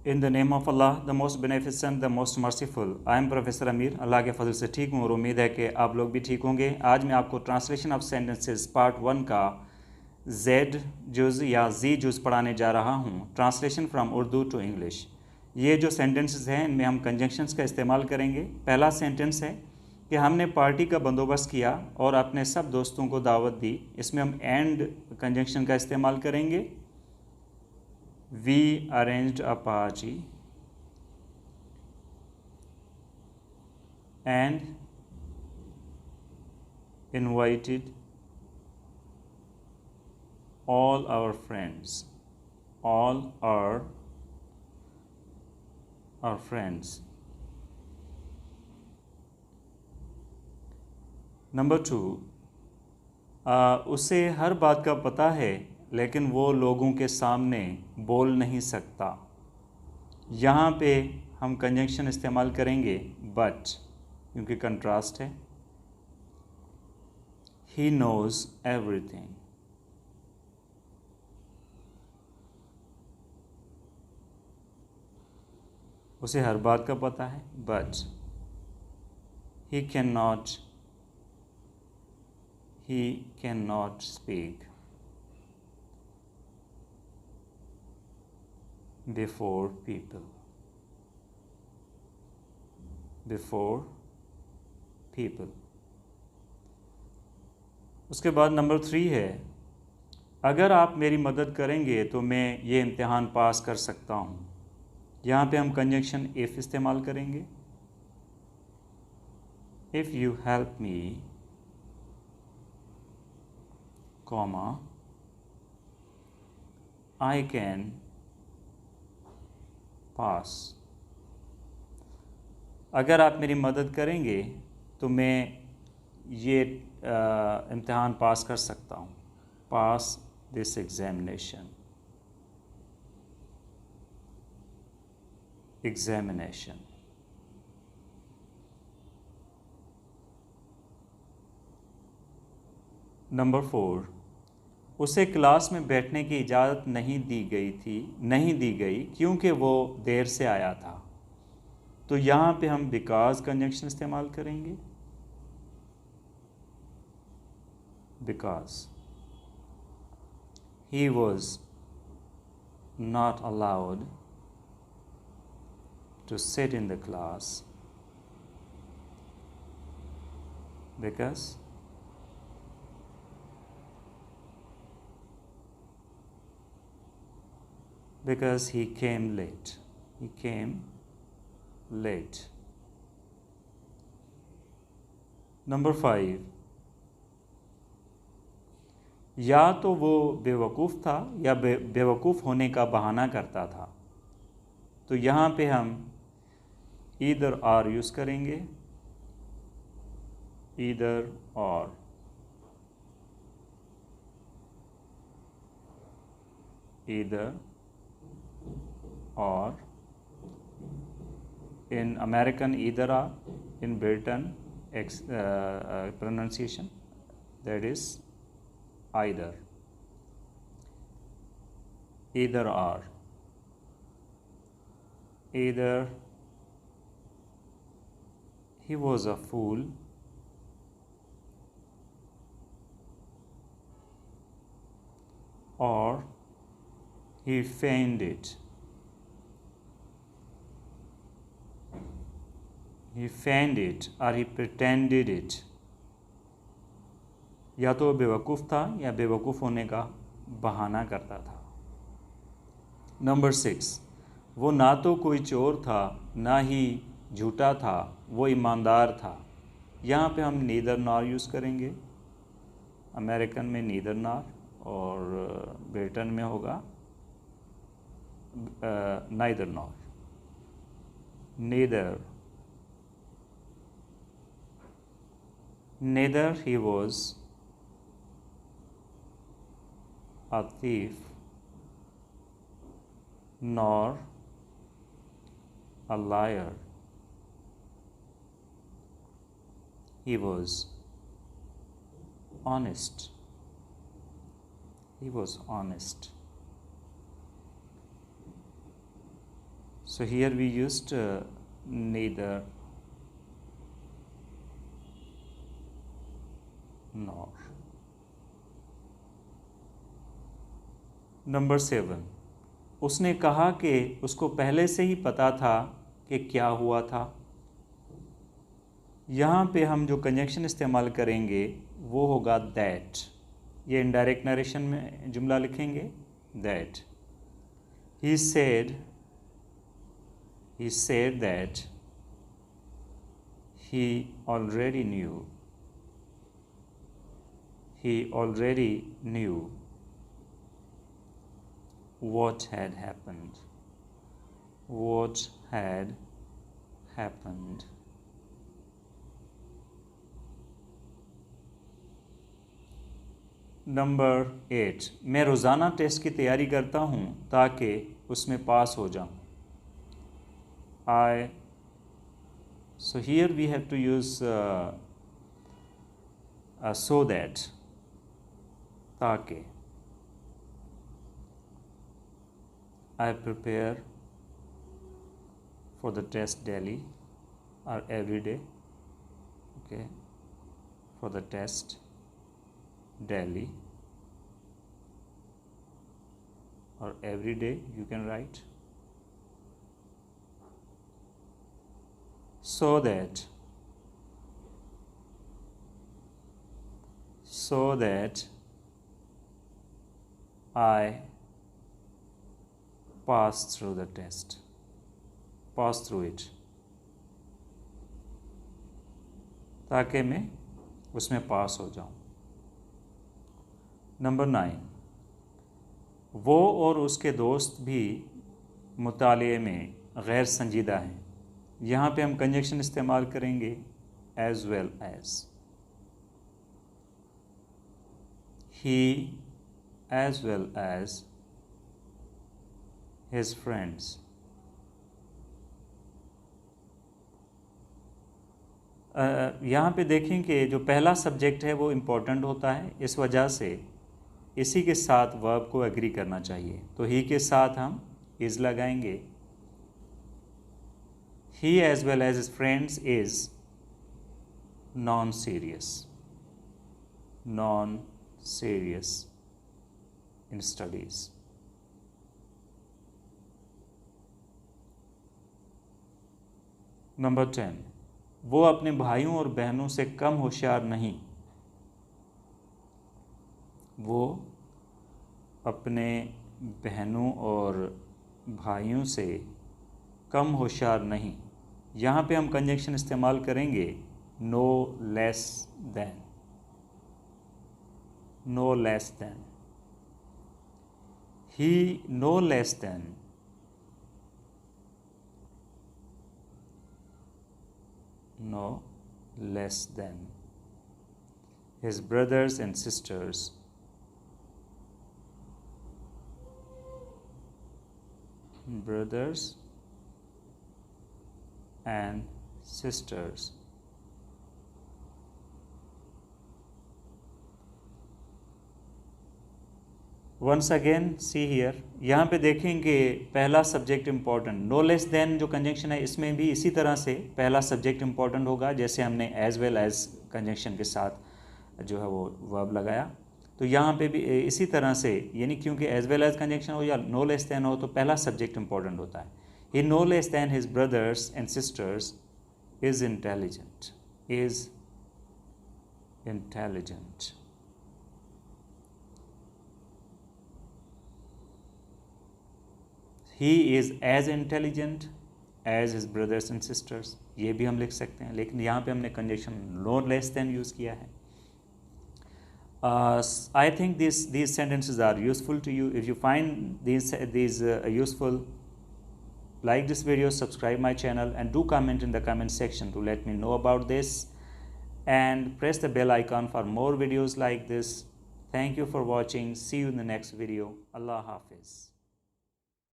In the name of Allah, the most beneficent, the most merciful. I am Professor Amir. अल्लाह के फजल से ठीक हूँ और उम्मीद है कि आप लोग भी ठीक होंगे। आज मैं आपको ट्रांसलेशन ऑफ सेंटेंसेस पार्ट 1 का जेड जुज़ या जी जुज़ पढ़ाने जा रहा हूँ। Translation from Urdu to English. ये जो सेंटेंसेस हैं इनमें हम कंजंक्शंस का इस्तेमाल करेंगे। पहला सेंटेंस है कि हमने पार्टी का बंदोबस्त किया और अपने सब दोस्तों को दावत दी। इसमें हम एंड कंजंक्शन का इस्तेमाल करेंगे। We arranged a party and invited all our friends. All our friends. Number 2, उसे हर बात का पता है लेकिन वो लोगों के सामने बोल नहीं सकता। यहाँ पे हम कंजंक्शन इस्तेमाल करेंगे बट, क्योंकि कंट्रास्ट है। He knows everything. उसे हर बात का पता है but he cannot speak before people. उसके बाद नंबर 3 है, अगर आप मेरी मदद करेंगे तो मैं ये इम्तिहान पास कर सकता हूँ। यहाँ पे हम कंजंक्शन इफ़ इस्तेमाल करेंगे। If you help me, comma, I can pass. अगर आप मेरी मदद करेंगे तो मैं ये इम्तिहान पास कर सकता हूँ। पास दिस एग्जामिनेशन। नंबर 4, उसे क्लास में बैठने की इजाज़त नहीं दी गई क्योंकि वो देर से आया था। तो यहाँ पे हम बिकॉज कंजंक्शन इस्तेमाल करेंगे। Because he was not allowed to sit in the class because he came late. Number 5, या तो वो बेवकूफ़ था या बेवकूफ़ होने का बहाना करता था। तो यहाँ पे हम ईदर और यूज़ करेंगे। ईदर और। In American either or, in Britain pronunciation that is either. Either or. Either he was a fool or he feigned it. He feigned it or he pretended it. या तो बेवकूफ़ था या बेवकूफ़ होने का बहाना करता था। नंबर 6, वो ना तो कोई चोर था ना ही झूठा था, वो ईमानदार था। यहाँ पे हम नीदर नॉर यूज़ करेंगे। अमेरिकन में नीदर नॉर और ब्रिटेन में होगा neither nor. Neither he was a thief nor a liar. He was honest. So here we used neither nor. Number 7, उसने कहा कि उसको पहले से ही पता था कि क्या हुआ था। यहाँ पे हम जो कंजंक्शन इस्तेमाल करेंगे वो होगा दैट। ये इनडायरेक्ट नरेशन में जुमला लिखेंगे that. He said that he already knew what had happened. Number 8, मैं रोज़ाना टेस्ट की तैयारी करता हूँ ताकि उसमें पास हो जाऊँ। So here we have to use so that, ताकि। I prepare for the test daily or every day. Okay, for the test daily or every day you can write. So that I pass through the test, pass through it, ताकि मैं उसमें पास हो जाऊं। Number 9, वो और उसके दोस्त भी मुताले में गैर संजीदा हैं। यहाँ पे हम कंजंक्शन इस्तेमाल करेंगे as well as। He as well as his friends। यहाँ पे देखें कि जो पहला सब्जेक्ट है वो इम्पोर्टेंट होता है, इस वजह से इसी के साथ वर्ब को एग्री करना चाहिए। तो ही के साथ हम इज़ लगाएंगे। He as well as his friends is non-serious in studies। Number 10, वो अपने भाइयों और बहनों से कम होशियार नहीं। वो अपने बहनों और भाइयों से कम होशियार नहीं। यहाँ पे हम कंजंक्शन इस्तेमाल करेंगे no less than. He no less than his brothers and sisters once again see here. यहाँ पे देखेंगे पहला subject important. No less than जो कंजंक्शन है इसमें भी इसी तरह से पहला सब्जेक्ट इम्पॉर्टेंट होगा, जैसे हमने एज वेल एज कंजंक्शन के साथ जो है वो वर्ब लगाया। तो यहाँ पे भी इसी तरह से, यानी क्योंकि एज वेल एज कंजंक्शन हो या नो लेस देन हो तो पहला सब्जेक्ट इम्पॉर्टेंट होता है। He no less than his brothers and sisters is intelligent. He is as intelligent as his brothers and sisters। ये भी हम लिख सकते हैं, लेकिन यहाँ पे हमने conjunction no less than use किया है। I think these sentences are useful to you. If you find these useful, like this video, subscribe my channel, and do comment in the comment section to let me know about this, and press the bell icon for more videos like this. Thank you for watching. See you in the next video. Allah Hafiz.